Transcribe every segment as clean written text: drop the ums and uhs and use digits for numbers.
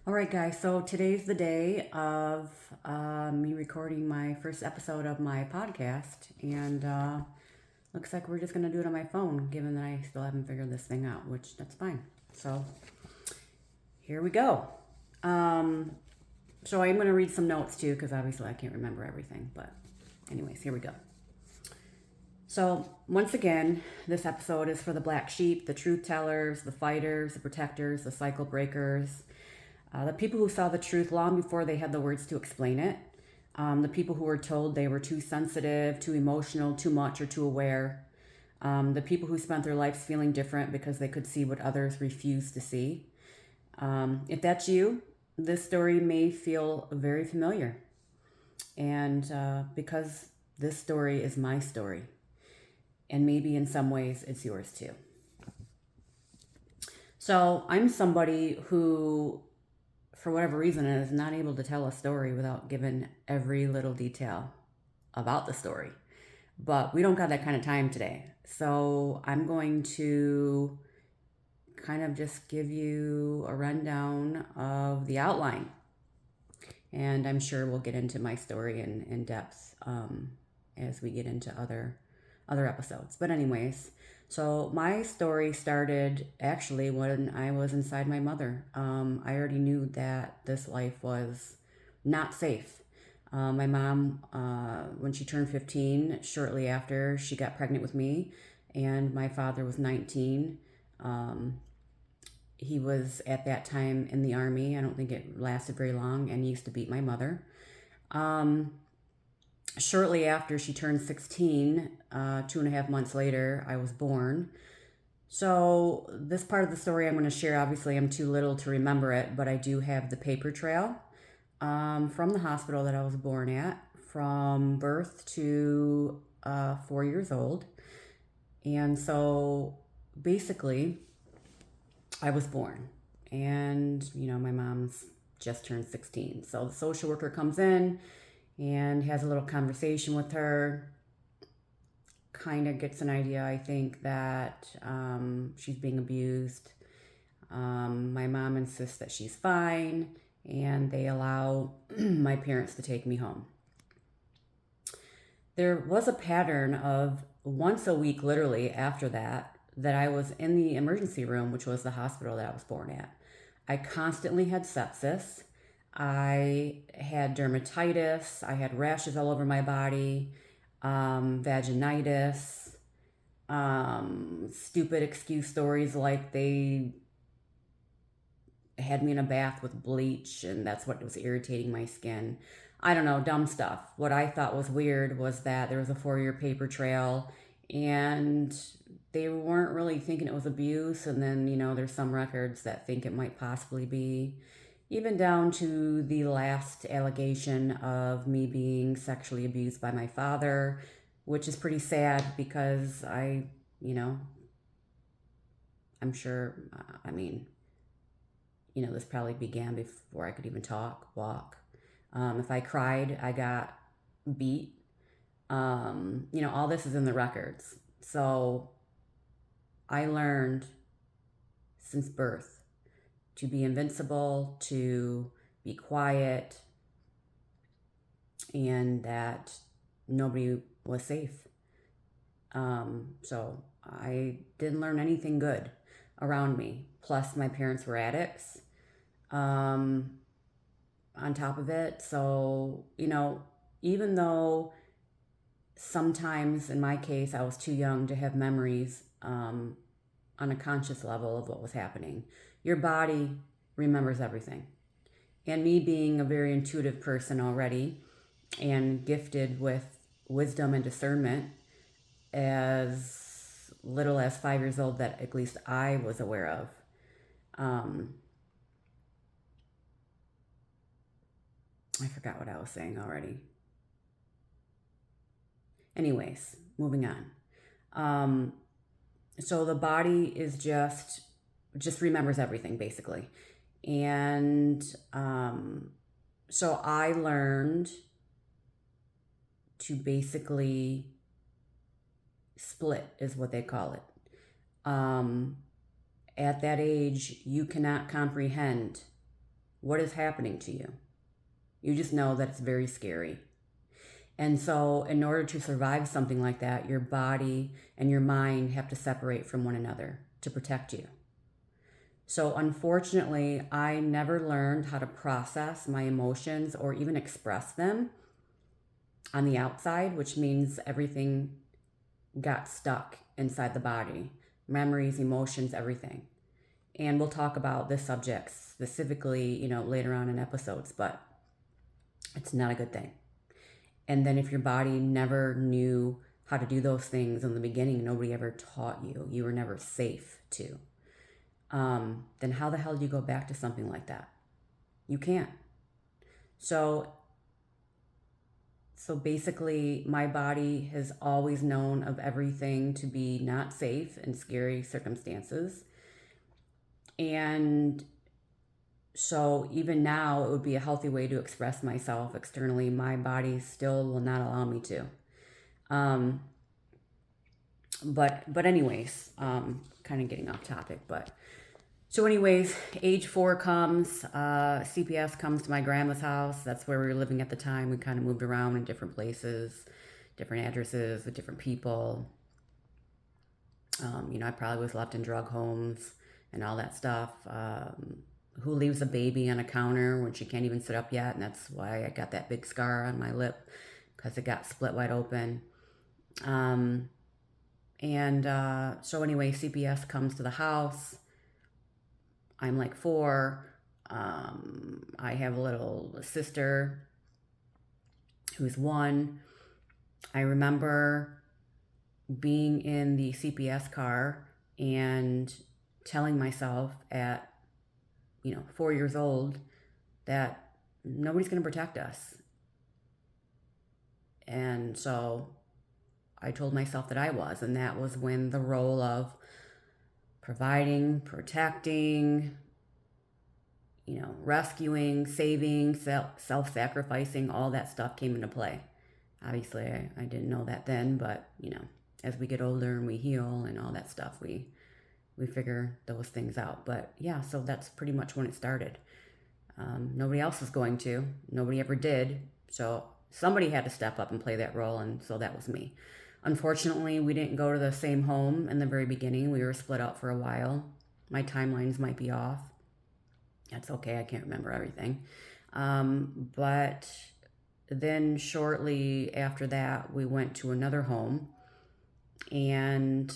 All right, guys. So today's the day of me recording my first episode of my podcast, and looks like we're just gonna do it on my phone, given that I still haven't figured this thing out, which that's fine. So here we go. Um, so I'm gonna read some notes too, because obviously I can't remember everything. But anyways, here we go. So once again, this episode is for the black sheep, the truth tellers, the fighters, the protectors, the cycle breakers. The people who saw the truth long before they had the words to explain it. The people who were told they were too sensitive, too emotional, too much, or too aware. The people who spent their lives feeling different because they could see what others refused to see. If that's you, this story may feel very familiar. And because this story is my story, and maybe in some ways it's yours too. So I'm somebody who, for whatever reason, is not able to tell a story without giving every little detail about the story. But we don't got that kind of time today. So I'm going to kind of just give you a rundown of the outline. And I'm sure we'll get into my story in depth as we get into other episodes. But anyways, so my story started actually when I was inside my mother. I already knew that this life was not safe. My mom, when she turned 15, shortly after, she got pregnant with me, and my father was 19. He was at that time in the army. I don't think it lasted very long, and he used to beat my mother. Um, Shortly after she turned 16, 2.5 months later, I was born. So, this part of the story I'm going to share, obviously, I'm too little to remember it, but I do have the paper trail from the hospital that I was born at, from birth to 4 years old. And so, basically, I was born, and my mom's just turned 16. So, the social worker comes in and has a little conversation with her, kind of gets an idea, I think, that she's being abused. My mom insists that she's fine, and they allow my parents to take me home. There was a pattern of once a week, literally, after that I was in the emergency room, which was the hospital that I was born at. I constantly had sepsis. I had dermatitis. I had rashes all over my body, vaginitis, stupid excuse stories like they had me in a bath with bleach and that's what was irritating my skin. I don't know, dumb stuff. What I thought was weird was that there was a 4-year paper trail and they weren't really thinking it was abuse. And then, there's some records that think it might possibly be, even down to the last allegation of me being sexually abused by my father, which is pretty sad because I'm sure, this probably began before I could even talk, walk. If I cried, I got beat. All this is in the records. So I learned since birth to be invincible, to be quiet, and that nobody was safe. So I didn't learn anything good around me. Plus, my parents were addicts on top of it. So, even though sometimes in my case I was too young to have memories on a conscious level of what was happening, your body remembers everything. And me being a very intuitive person already and gifted with wisdom and discernment as little as 5 years old, that at least I was aware of. I forgot what I was saying already. Anyways, moving on. So the body is just remembers everything basically, and so I learned to basically split, is what they call it. At that age, you cannot comprehend What is happening to you? You just know that it's very scary. And so, in order to survive something like that, your body and your mind have to separate from one another to protect you. So, unfortunately, I never learned how to process my emotions or even express them on the outside, which means everything got stuck inside the body, memories, emotions, everything. And we'll talk about this subject specifically, later on in episodes, but it's not a good thing. And then if your body never knew how to do those things in the beginning, nobody ever taught you, you were never safe to, then how the hell do you go back to something like that? You can't. So basically, my body has always known of everything to be not safe in scary circumstances. And so even now, it would be a healthy way to express myself externally. My body still will not allow me to. But anyways, kind of getting off topic. But so anyways, age 4 comes. CPS comes to my grandma's house. That's where we were living at the time. We kind of moved around in different places, different addresses with different people. I probably was left in drug homes and all that stuff. Who leaves a baby on a counter when she can't even sit up yet? And that's why I got that big scar on my lip, because it got split wide open. So anyway, CPS comes to the house. I'm like 4. I have a little sister who's 1. I remember being in the CPS car and telling myself at 4 years old that nobody's going to protect us. And so I told myself that I was, and that was when the role of providing, protecting, rescuing, saving, self-sacrificing, all that stuff came into play. Obviously, I didn't know that then, but, as we get older and we heal and all that stuff, we figure those things out. But yeah, so that's pretty much when it started. Nobody else was going to. Nobody ever did. So somebody had to step up and play that role, and so that was me. Unfortunately, we didn't go to the same home in the very beginning. We were split up for a while. My timelines might be off. That's okay. I can't remember everything. But then shortly after that, we went to another home. And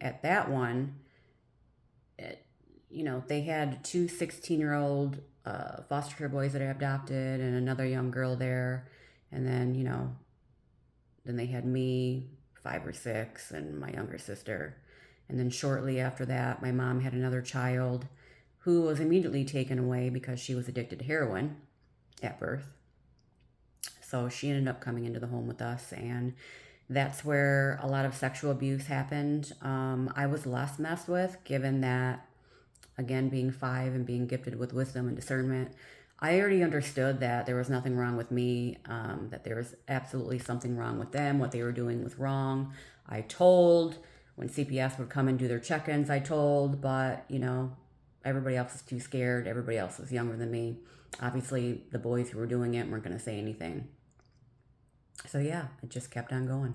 at that one, they had 2 16-year-old foster care boys that I adopted and another young girl there. And then, then they had me, 5 or 6, and my younger sister. And then shortly after that, my mom had another child who was immediately taken away because she was addicted to heroin at birth. So she ended up coming into the home with us, and that's where a lot of sexual abuse happened. I was less messed with, given that, again, being 5 and being gifted with wisdom and discernment, I already understood that there was nothing wrong with me, that there was absolutely something wrong with them. What they were doing was wrong. I told. When CPS would come and do their check-ins, I told, but, everybody else was too scared. Everybody else was younger than me. Obviously, the boys who were doing it weren't going to say anything. So yeah, it just kept on going.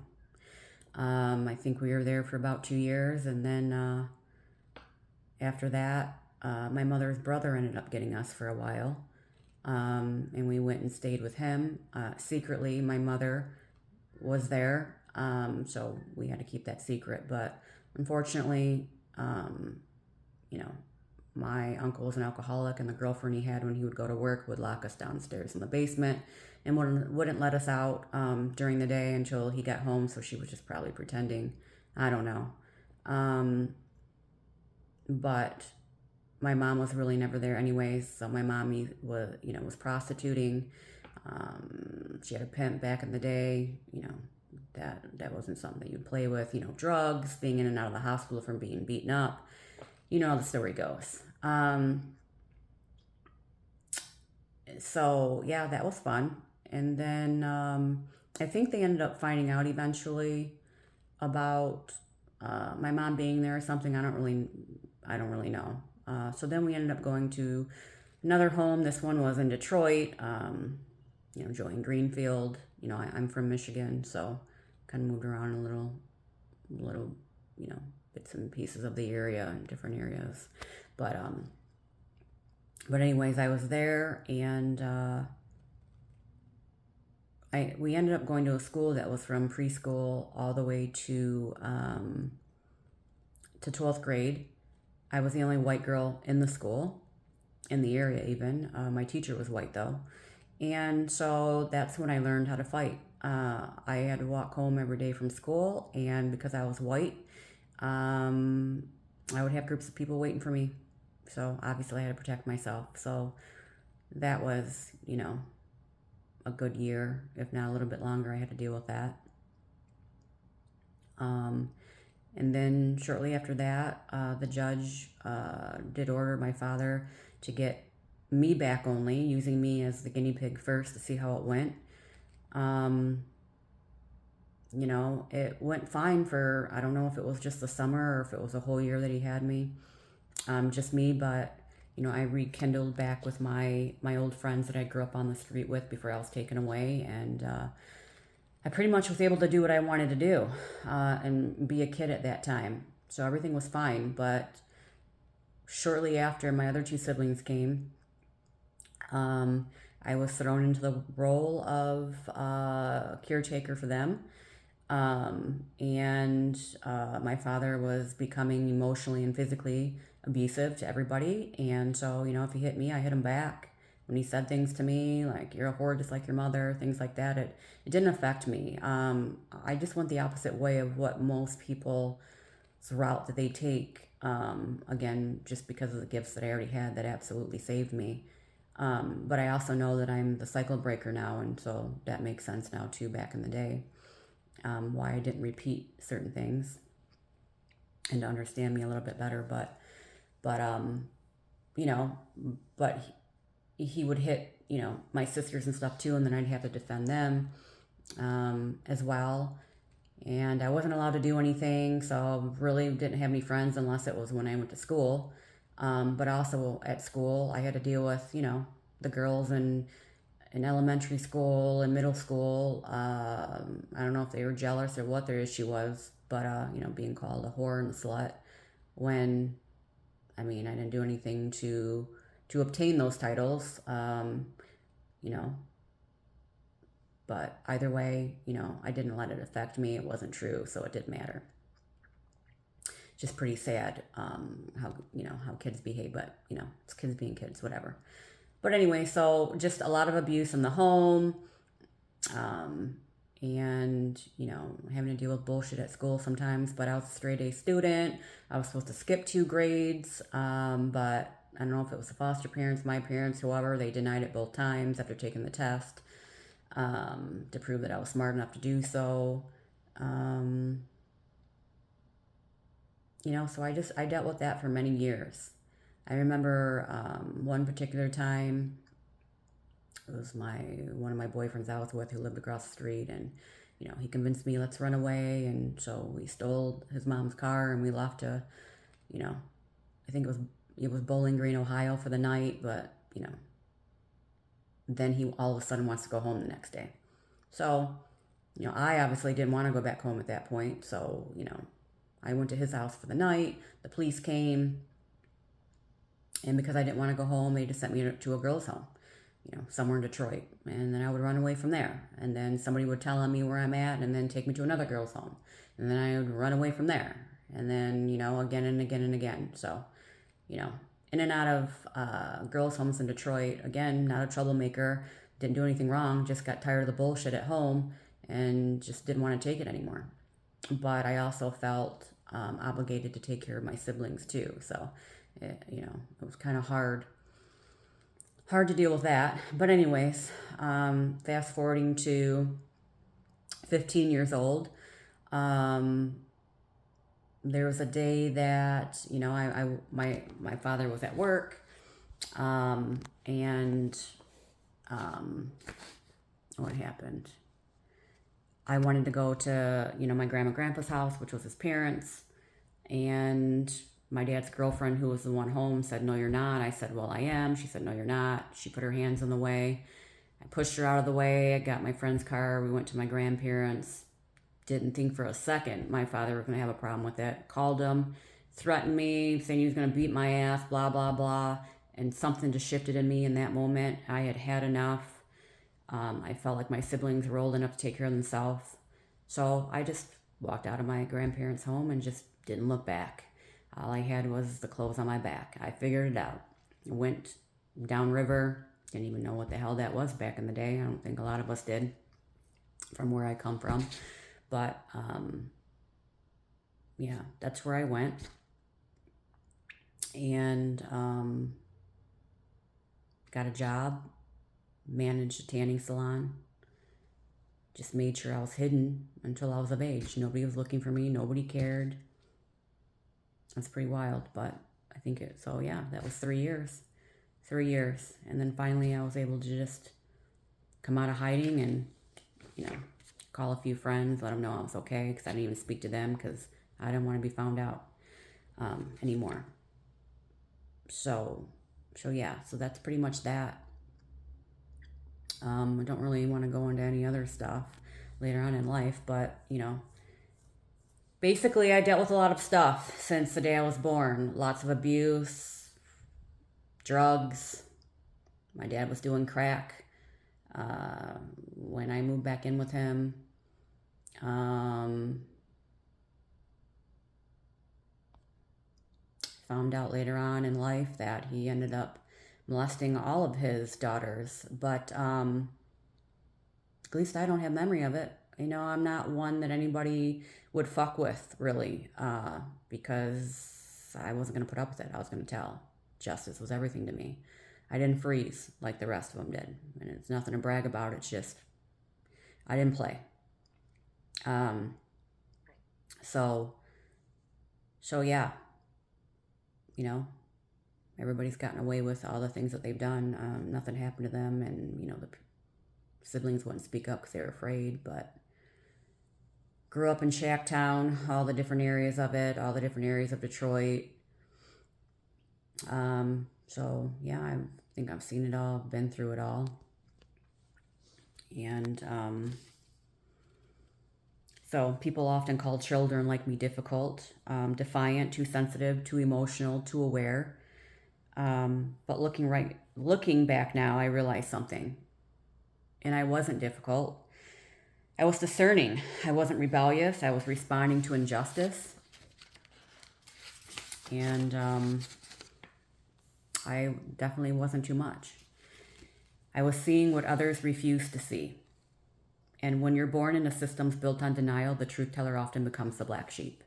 I think we were there for about 2 years, and then after that, my mother's brother ended up getting us for a while, and we went and stayed with him. Secretly, my mother was there, so we had to keep that secret. But unfortunately, my uncle was an alcoholic, and the girlfriend he had when he would go to work would lock us downstairs in the basement and wouldn't let us out during the day until he got home. So she was just probably pretending. I don't know. But my mom was really never there anyways. So my mommy was prostituting. She had a pimp back in the day. That wasn't something that you'd play with. Drugs, being in and out of the hospital from being beaten up. How the story goes. So yeah, that was fun. And then I think they ended up finding out eventually about my mom being there or something. I don't really know. So then we ended up going to another home. This one was in Detroit, Joey Greenfield. I'm from Michigan, so kind of moved around a little, bits and pieces of the area and different areas. But anyways, I was there, and we ended up going to a school that was from preschool all the way to 12th grade. I was the only white girl in the school, in the area even. My teacher was white though. And so that's when I learned how to fight. I had to walk home every day from school, and because I was white, I would have groups of people waiting for me. So obviously I had to protect myself. So that was, a good year, if not a little bit longer. I had to deal with that. And then shortly after that, the judge did order my father to get me back only, using me as the guinea pig first to see how it went. It went fine for, I don't know if it was just the summer or if it was a whole year that he had me, just me, but I rekindled back with my old friends that I grew up on the street with before I was taken away, and I pretty much was able to do what I wanted to do, and be a kid at that time. So everything was fine, but shortly after my other two siblings came, I was thrown into the role of caretaker for them. And my father was becoming emotionally and physically abusive to everybody. And so, if he hit me, I hit him back. When he said things to me like, "You're a whore just like your mother," things like that, it didn't affect me. I just went the opposite way of what most people's route that they take. Again, just because of the gifts that I already had that absolutely saved me. But I also know that I'm the cycle breaker now, and so that makes sense now too, back in the day. Why I didn't repeat certain things, and to understand me a little bit better. But you know, but he would hit, my sisters and stuff too, and then I'd have to defend them, as well. And I wasn't allowed to do anything, so really didn't have any friends unless it was when I went to school. But also at school, I had to deal with, the girls in elementary school and middle school. I don't know if they were jealous or what their issue was, but, being called a whore and a slut when, I didn't do anything to obtain those titles, but either way, I didn't let it affect me. It wasn't true, so it didn't matter. Just pretty sad, how kids behave, but, it's kids being kids, whatever. But anyway, so just a lot of abuse in the home, and, having to deal with bullshit at school sometimes. But I was a straight A student. I was supposed to skip 2 grades, but I don't know if it was the foster parents, my parents, whoever, they denied it both times after taking the test, to prove that I was smart enough to do so. So I dealt with that for many years. I remember one particular time, it was one of my boyfriends I was with who lived across the street, and he convinced me, let's run away. And so we stole his mom's car and we left to, I think it was Bowling Green, Ohio for the night, but then he all of a sudden wants to go home the next day. So, I obviously didn't want to go back home at that point. So, I went to his house for the night. The police came. And because I didn't want to go home, they just sent me to a girl's home, somewhere in Detroit. And then I would run away from there. And then somebody would tell on me where I'm at and then take me to another girl's home. And then I would run away from there. And then, again and again and again. So, in and out of girls' homes in Detroit. Again, not a troublemaker. Didn't do anything wrong. Just got tired of the bullshit at home and just didn't want to take it anymore. But I also felt obligated to take care of my siblings too. So, it was kind of hard to deal with that. But anyways, fast forwarding to 15 years old, there was a day that, my father was at work, and what happened? I wanted to go to, my grandma and grandpa's house, which was his parents, and my dad's girlfriend, who was the one home, said, "No, you're not." I said, "Well, I am." She said, "No, you're not." She put her hands in the way. I pushed her out of the way. I got my friend's car. We went to my grandparents. Didn't think for a second my father was going to have a problem with it. Called him, threatened me, saying he was going to beat my ass, blah, blah, blah. And something just shifted in me in that moment. I had had enough. I felt like my siblings were old enough to take care of themselves. So I just walked out of my grandparents' home and just didn't look back. All I had was the clothes on my back. I figured it out. Went downriver. Didn't even know what the hell that was back in the day. I don't think a lot of us did from where I come from. But, yeah, that's where I went. And got a job, managed a tanning salon. Just made sure I was hidden until I was of age. Nobody was looking for me. Nobody cared. That's pretty wild, but I think it, so yeah, that was 3 years. 3 years. And then finally I was able to just come out of hiding and, call a few friends, let them know I was okay, because I didn't even speak to them because I didn't want to be found out anymore. So yeah, so that's pretty much that. I don't really want to go into any other stuff later on in life, but, basically I dealt with a lot of stuff since the day I was born. Lots of abuse, drugs. My dad was doing crack. When I moved back in with him, found out later on in life that he ended up molesting all of his daughters, but at least I don't have memory of it. I'm not one that anybody would fuck with, really, because I wasn't going to put up with it. I was going to tell. Justice was everything to me. I didn't freeze like the rest of them did. And it's nothing to brag about. It's just, I didn't play. So yeah, everybody's gotten away with all the things that they've done. Nothing happened to them, and the siblings wouldn't speak up because they were afraid. But grew up in Shacktown, all the different areas of it, all the different areas of Detroit. So yeah, I think I've seen it all, been through it all, and so people often call children like me difficult, defiant, too sensitive, too emotional, too aware. But looking back now, I realized something. And I wasn't difficult. I was discerning. I wasn't rebellious. I was responding to injustice. And I definitely wasn't too much. I was seeing what others refused to see. And when you're born in a system built on denial, the truth teller often becomes the black sheep.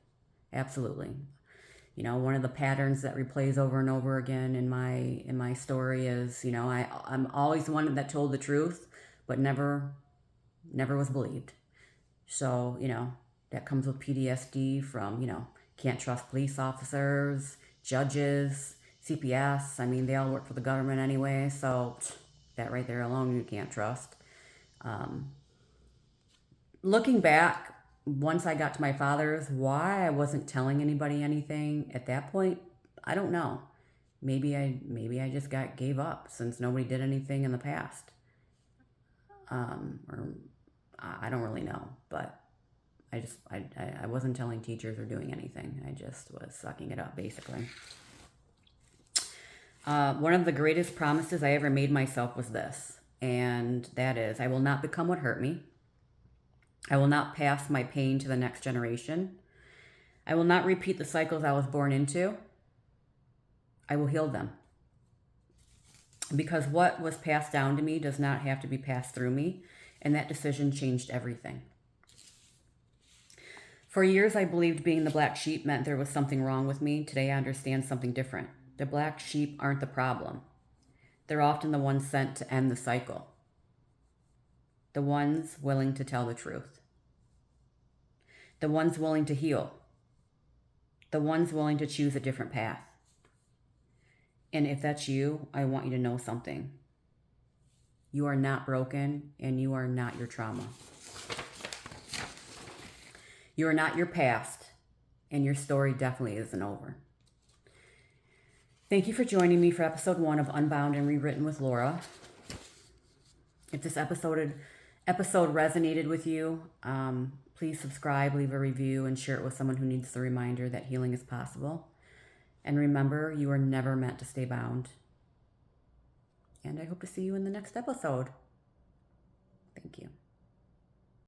Absolutely. One of the patterns that replays over and over again in my story is, I'm always the one that told the truth, but never was believed. So, that comes with PTSD from, can't trust police officers, judges, CPS. I mean, they all work for the government anyway, so that right there alone you can't trust. Looking back, once I got to my father's, why I wasn't telling anybody anything at that point, I don't know. Maybe I just gave up since nobody did anything in the past. Or I don't really know, but I wasn't telling teachers or doing anything. I just was sucking it up, basically. One of the greatest promises I ever made myself was this, and that is, I will not become what hurt me. I will not pass my pain to the next generation. I will not repeat the cycles I was born into. I will heal them. Because what was passed down to me does not have to be passed through me, and that decision changed everything. For years, I believed being the black sheep meant there was something wrong with me. Today, I understand something different. The black sheep aren't the problem. They're often the ones sent to end the cycle. The ones willing to tell the truth. The ones willing to heal. The ones willing to choose a different path. And if that's you, I want you to know something. You are not broken, and you are not your trauma. You are not your past, and your story definitely isn't over. Thank you for joining me for episode 1 of Unbound and Rewritten with Laura. If this episode resonated with you, please subscribe, leave a review, and share it with someone who needs the reminder that healing is possible. And remember, you are never meant to stay bound. And I hope to see you in the next episode. Thank you.